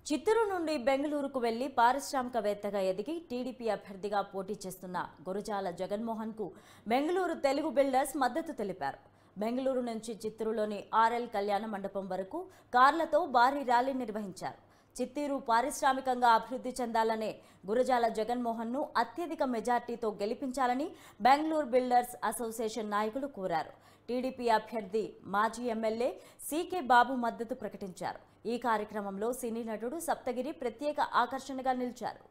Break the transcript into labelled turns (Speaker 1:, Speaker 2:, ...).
Speaker 1: చిత్తూరు నుండి బెంగళూరుకు వెళ్లి పారిశ్రామికవేత్తగా ఎదిగి టీడీపీ అభ్యర్థిగా పోటీ చేస్తున్న గురజాల జగన్మోహన్ కు బెంగళూరు తెలుగు బిల్డర్స్ మద్దతు తెలిపారు. బెంగళూరు నుంచి చిత్తూరులోని ఆర్ఎల్ కళ్యాణ మండపం వరకు కార్లతో భారీ ర్యాలీ నిర్వహించారు. చిత్తూరు పారిశ్రామికంగా అభివృద్ధి చెందాలనే గురజాల జగన్మోహన్ ను అత్యధిక మెజార్టీతో గెలిపించాలని బెంగళూరు బిల్డర్స్ అసోసియేషన్ నాయకులు కోరారు. టీడీపీ అభ్యర్థి మాజీ ఎమ్మెల్యే సీకే బాబు మద్దతు ప్రకటించారు. ఈ కార్యక్రమంలో సినీ నటుడు సప్తగిరి ప్రత్యేక ఆకర్షణగా నిలిచారు.